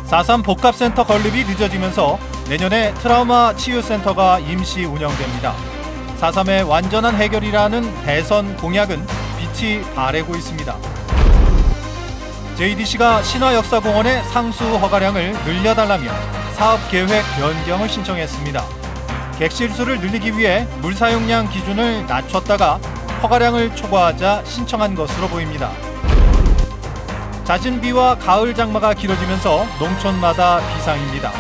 4.3 복합센터 건립이 늦어지면서 내년에 트라우마 치유센터가 임시 운영됩니다. 4.3의 완전한 해결이라는 대선 공약은 빛이 바래고 있습니다. JDC가 신화역사공원의 상수 허가량을 늘려달라며 사업계획 변경을 신청했습니다. 객실수를 늘리기 위해 물 사용량 기준을 낮췄다가 허가량을 초과하자 신청한 것으로 보입니다. 잦은 비와 가을 장마가 길어지면서 농촌마다 비상입니다.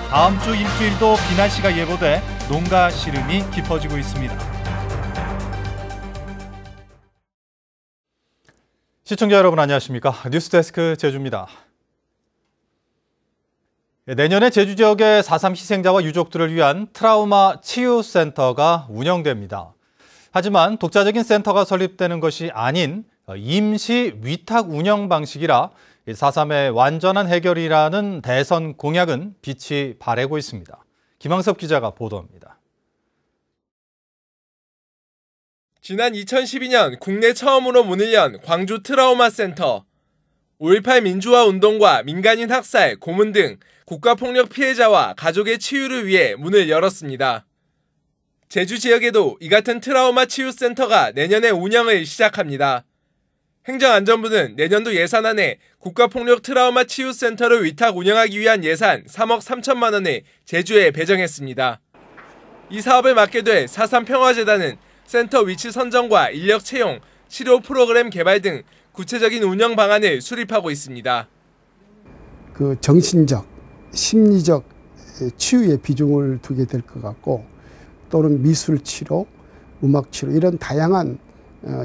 다음 주 일주일도 비 날씨가 예보돼 농가 시름이 깊어지고 있습니다. 시청자 여러분 안녕하십니까? 뉴스데스크 제주입니다. 내년에 제주 지역의 4.3 희생자와 유족들을 위한 트라우마 치유센터가 운영됩니다. 하지만 독자적인 센터가 설립되는 것이 아닌 임시 위탁 운영 방식이라 4.3의 완전한 해결이라는 대선 공약은 빛이 바래고 있습니다. 김항섭 기자가 보도합니다. 지난 2012년 국내 처음으로 문을 연 광주 트라우마 센터. 5.18 민주화 운동과 민간인 학살, 고문 등 국가폭력 피해자와 가족의 치유를 위해 문을 열었습니다. 제주 지역에도 이 같은 트라우마 치유센터가 내년에 운영을 시작합니다. 행정안전부는 내년도 예산안에 국가폭력 트라우마 치유센터를 위탁 운영하기 위한 예산 3억 3천만 원을 제주에 배정했습니다. 이 사업을 맡게 될 4.3 평화재단은 센터 위치 선정과 인력 채용, 치료 프로그램 개발 등 구체적인 운영 방안을 수립하고 있습니다. 그 정신적, 심리적 치유에 비중을 두게 될 것 같고 또는 미술 치료, 음악 치료 이런 다양한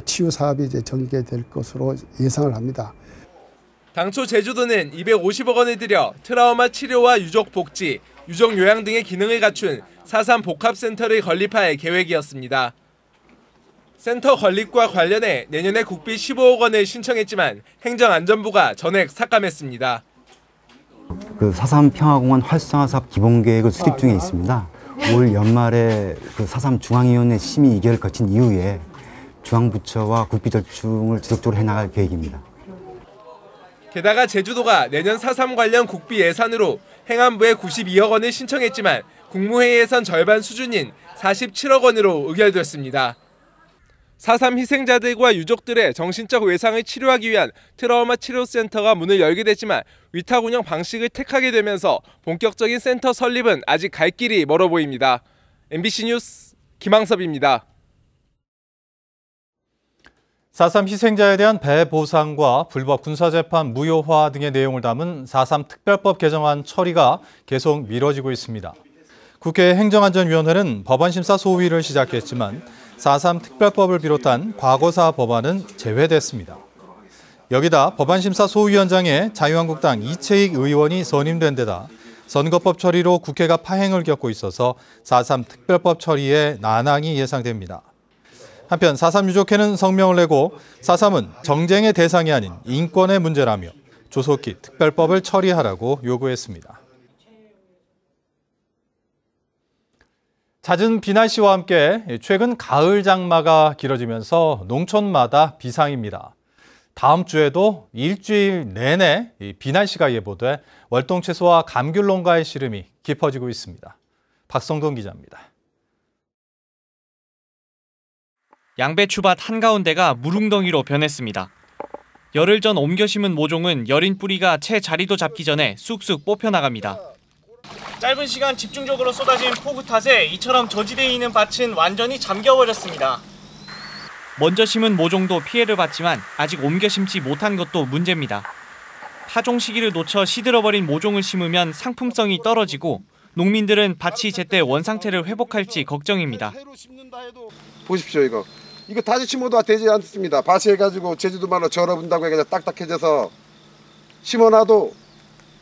치유 사업이 이제 전개될 것으로 예상을 합니다. 당초 제주도는 250억 원을 들여 트라우마 치료와 유족 복지, 유족 요양 등의 기능을 갖춘 4.3 복합센터를 건립할 계획이었습니다. 센터 건립과 관련해 내년에 국비 15억 원을 신청했지만 행정안전부가 전액 삭감했습니다. 그 4.3 평화공원 활성화 사업 기본계획을 수립 중에 있습니다. 올 연말에 그 4.3 중앙위원회 심의 의결을 거친 이후에 중앙부처와 국비 절충을 지속적으로 해나갈 계획입니다. 게다가 제주도가 내년 4.3 관련 국비 예산으로 행안부에 92억 원을 신청했지만 국무회의 예산 절반 수준인 47억 원으로 의결됐습니다. 4.3 희생자들과 유족들의 정신적 외상을 치료하기 위한 트라우마 치료센터가 문을 열게 됐지만 위탁 운영 방식을 택하게 되면서 본격적인 센터 설립은 아직 갈 길이 멀어 보입니다. MBC 뉴스 김항섭입니다. 4.3 희생자에 대한 배보상과 불법 군사재판 무효화 등의 내용을 담은 4.3 특별법 개정안 처리가 계속 미뤄지고 있습니다. 국회 행정안전위원회는 법안심사 소위를 시작했지만 4.3 특별법을 비롯한 과거사 법안은 제외됐습니다. 여기다 법안심사 소위원장에 자유한국당 이채익 의원이 선임된 데다 선거법 처리로 국회가 파행을 겪고 있어서 4.3 특별법 처리에 난항이 예상됩니다. 한편 4.3 유족회는 성명을 내고 4.3은 정쟁의 대상이 아닌 인권의 문제라며 조속히 특별법을 처리하라고 요구했습니다. 잦은 비 날씨와 함께 최근 가을 장마가 길어지면서 농촌마다 비상입니다. 다음 주에도 일주일 내내 비 날씨가 예보돼 월동채소와 감귤 농가의 시름이 깊어지고 있습니다. 박성돈 기자입니다. 양배추밭 한가운데가 무릉덩이로 변했습니다. 열흘 전 옮겨 심은 모종은 여린 뿌리가 채 자리도 잡기 전에 쑥쑥 뽑혀나갑니다. 짧은 시간 집중적으로 쏟아진 폭우 탓에 이처럼 저지대에 있는 밭은 완전히 잠겨버렸습니다. 먼저 심은 모종도 피해를 봤지만 아직 옮겨 심지 못한 것도 문제입니다. 파종 시기를 놓쳐 시들어버린 모종을 심으면 상품성이 떨어지고 농민들은 밭이 제때 원상태를 회복할지 걱정입니다. 보십시오 이거 다시 심어도 되지 않습니다. 밭에 해가지고 제주도 말로 절어본다고 해서 딱딱해져서 심어놔도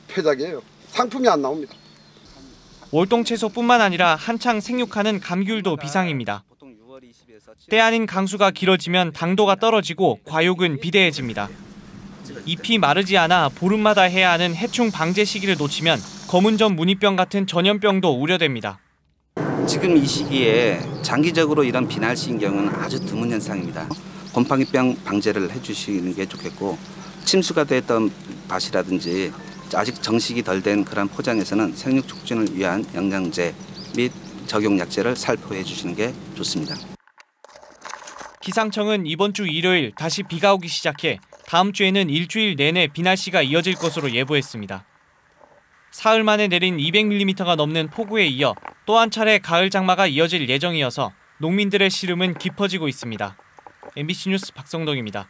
폐작이에요. 상품이 안 나옵니다. 월동채소뿐만 아니라 한창 생육하는 감귤도 비상입니다. 때 아닌 강수가 길어지면 당도가 떨어지고 과육은 비대해집니다. 잎이 마르지 않아 보름마다 해야 하는 해충 방제 시기를 놓치면 검은점 무늬병 같은 전염병도 우려됩니다. 지금 이 시기에 장기적으로 이런 비날씨인 경우는 아주 드문 현상입니다. 곰팡이병 방제를 해주시는 게 좋겠고 침수가 됐던 밭이라든지 아직 정식이 덜 된 그런 포장에서는 생육 촉진을 위한 영양제 및 적용약제를 살포해 주시는 게 좋습니다. 기상청은 이번 주 일요일 다시 비가 오기 시작해 다음 주에는 일주일 내내 비 날씨가 이어질 것으로 예보했습니다. 사흘 만에 내린 200mm가 넘는 폭우에 이어 또 한 차례 가을 장마가 이어질 예정이어서 농민들의 시름은 깊어지고 있습니다. MBC 뉴스 박성동입니다.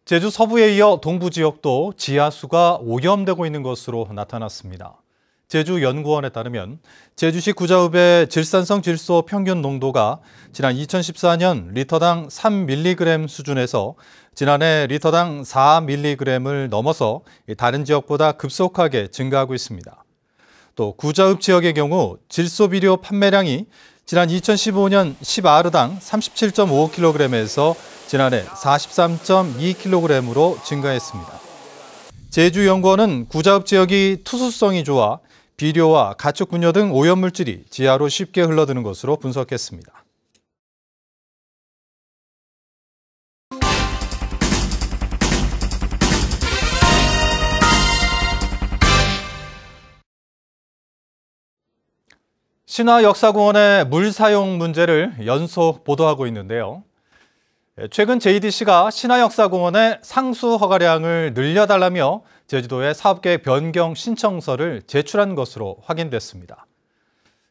제주 서부에 이어 동부 지역도 지하수가 오염되고 있는 것으로 나타났습니다. 제주연구원에 따르면 제주시 구자읍의 질산성 질소 평균 농도가 지난 2014년 리터당 3mg 수준에서 지난해 리터당 4mg을 넘어서 다른 지역보다 급속하게 증가하고 있습니다. 또 구자읍 지역의 경우 질소 비료 판매량이 지난 2015년 10아르당 37.5kg에서 지난해 43.2kg으로 증가했습니다. 제주연구원은 구자읍 지역이 투수성이 좋아 비료와 가축 분뇨 등 오염물질이 지하로 쉽게 흘러드는 것으로 분석했습니다. 신화역사공원의 물 사용 문제를 연속 보도하고 있는데요. 최근 JDC가 신화역사공원의 상수 허가량을 늘려달라며 제주도에 사업계획 변경 신청서를 제출한 것으로 확인됐습니다.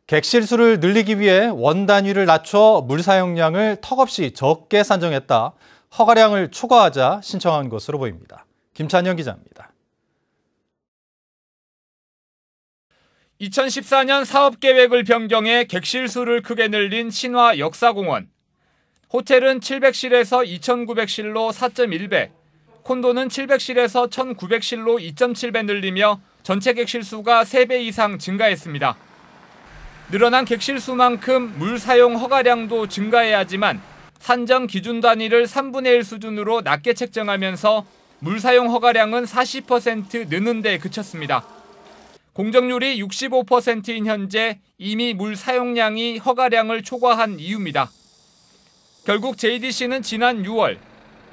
객실수를 늘리기 위해 원 단위를 낮춰 물 사용량을 턱없이 적게 산정했다. 허가량을 초과하자 신청한 것으로 보입니다. 김찬영 기자입니다. 2014년 사업계획을 변경해 객실수를 크게 늘린 신화역사공원. 호텔은 700실에서 2,900실로 4.1배, 콘도는 700실에서 1,900실로 2.7배 늘리며 전체 객실수가 3배 이상 증가했습니다. 늘어난 객실수만큼 물 사용 허가량도 증가해야 하지만 산정 기준 단위를 3분의 1 수준으로 낮게 책정하면서 물 사용 허가량은 40% 느는 데 그쳤습니다. 공정률이 65%인 현재 이미 물 사용량이 허가량을 초과한 이유입니다. 결국 JDC는 지난 6월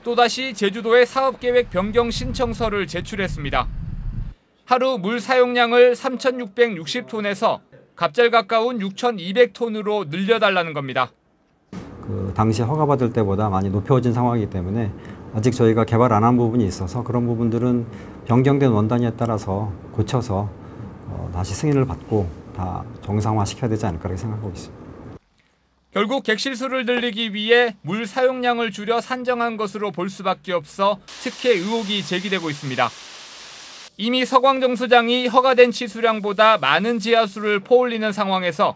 또다시 제주도에 사업계획 변경 신청서를 제출했습니다. 하루 물 사용량을 3,660톤에서 갑절 가까운 6,200톤으로 늘려달라는 겁니다. 당시 허가받을 때보다 많이 높여진 상황이기 때문에 아직 저희가 개발 안 한 부분이 있어서 그런 부분들은 변경된 원단위에 따라서 고쳐서 다시 승인을 받고 다 정상화시켜야 되지 않을까 생각하고 있습니다. 결국 객실수를 늘리기 위해 물 사용량을 줄여 산정한 것으로 볼 수밖에 없어 특혜 의혹이 제기되고 있습니다. 이미 서광정수장이 허가된 치수량보다 많은 지하수를 퍼올리는 상황에서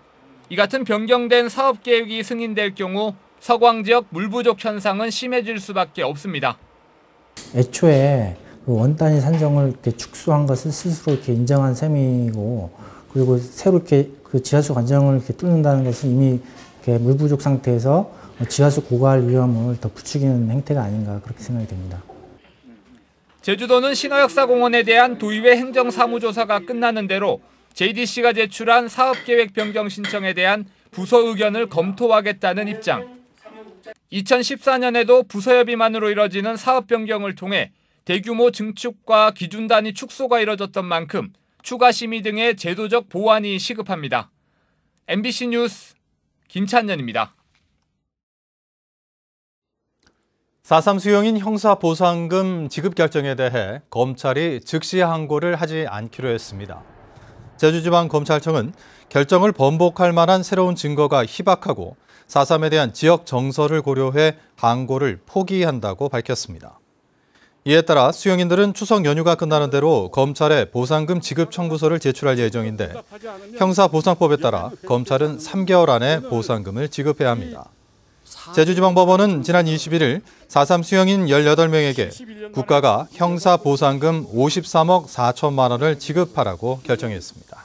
이 같은 변경된 사업계획이 승인될 경우 서광 지역 물 부족 현상은 심해질 수밖에 없습니다. 애초에 그 원단위 산정을 이렇게 축소한 것을 스스로 이렇게 인정한 셈이고, 그리고 새로 이렇게 그 지하수 관정을 이렇게 뚫는다는 것은 이미 이렇게 물 부족 상태에서 지하수 고갈 위험을 더 부추기는 행태가 아닌가 그렇게 생각이 됩니다. 제주도는 신화역사공원에 대한 도의회 행정사무조사가 끝나는 대로 JDC가 제출한 사업계획 변경 신청에 대한 부서 의견을 검토하겠다는 입장. 2014년에도 부서협의만으로 이뤄지는 사업 변경을 통해 대규모 증축과 기준 단위 축소가 이뤄졌던 만큼 추가 심의 등의 제도적 보완이 시급합니다. MBC 뉴스 김찬년입니다. 4.3 수용인 형사보상금 지급 결정에 대해 검찰이 즉시 항고를 하지 않기로 했습니다. 제주지방검찰청은 결정을 번복할 만한 새로운 증거가 희박하고 4.3에 대한 지역 정서를 고려해 항고를 포기한다고 밝혔습니다. 이에 따라 수용인들은 추석 연휴가 끝나는 대로 검찰에 보상금 지급 청구서를 제출할 예정인데 형사보상법에 따라 검찰은 3개월 안에 보상금을 지급해야 합니다. 제주지방법원은 지난 21일 4.3 수용인 18명에게 국가가 형사보상금 53억 4천만 원을 지급하라고 결정했습니다.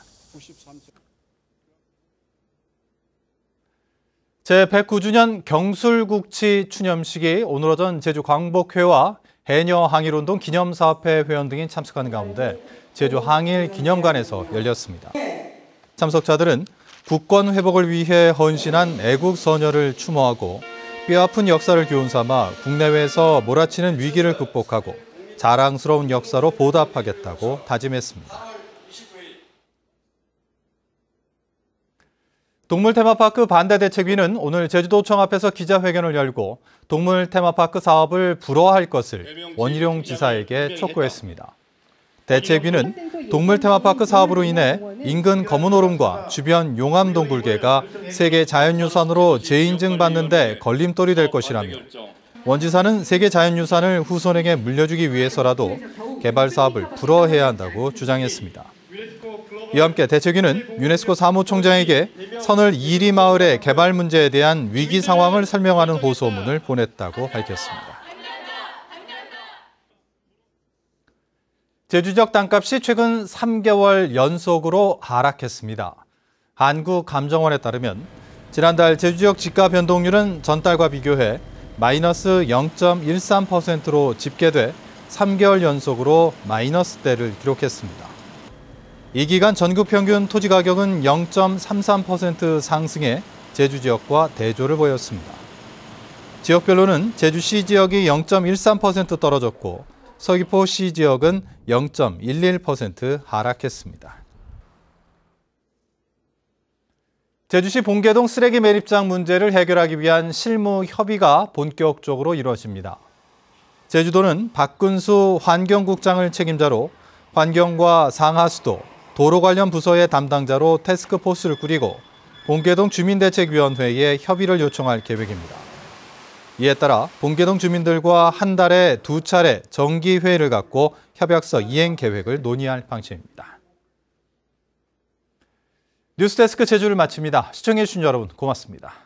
제109주년 경술국치 추념식이 오늘 오전 제주 광복회와 해녀 항일운동 기념사업회 회원 등이 참석하는 가운데 제주 항일 기념관에서 열렸습니다. 참석자들은 국권 회복을 위해 헌신한 애국 선열을 추모하고 뼈아픈 역사를 교훈 삼아 국내외에서 몰아치는 위기를 극복하고 자랑스러운 역사로 보답하겠다고 다짐했습니다. 동물 테마파크 반대 대책위는 오늘 제주도청 앞에서 기자회견을 열고 동물 테마파크 사업을 불허할 것을 원희룡 지사에게 촉구했습니다. 대책위는 동물 테마파크 사업으로 인해 인근 검은오름과 주변 용암동굴개가 세계 자연유산으로 재인증받는 데 걸림돌이 될 것이라며 원 지사는 세계 자연유산을 후손에게 물려주기 위해서라도 개발 사업을 불허해야 한다고 주장했습니다. 이와 함께 대책위는 유네스코 사무총장에게 선을 이리 마을의 개발 문제에 대한 위기 상황을 설명하는 호소문을 보냈다고 밝혔습니다. 제주 지역 땅값이 최근 3개월 연속으로 하락했습니다. 한국감정원에 따르면 지난달 제주 지역 집가 변동률은 전달과 비교해 마이너스 0.13%로 집계돼 3개월 연속으로 마이너스대를 기록했습니다. 이 기간 전국 평균 토지 가격은 0.33% 상승해 제주 지역과 대조를 보였습니다. 지역별로는 제주시 지역이 0.13% 떨어졌고 서귀포시 지역은 0.11% 하락했습니다. 제주시 봉계동 쓰레기 매립장 문제를 해결하기 위한 실무 협의가 본격적으로 이루어집니다. 제주도는 박근수 환경국장을 책임자로 환경과 상하수도, 도로 관련 부서의 담당자로 태스크포스를 꾸리고 봉계동 주민대책위원회에 협의를 요청할 계획입니다. 이에 따라 봉계동 주민들과 한 달에 2차례 정기회의를 갖고 협약서 이행 계획을 논의할 방침입니다. 뉴스데스크 제주를 마칩니다. 시청해주신 여러분 고맙습니다.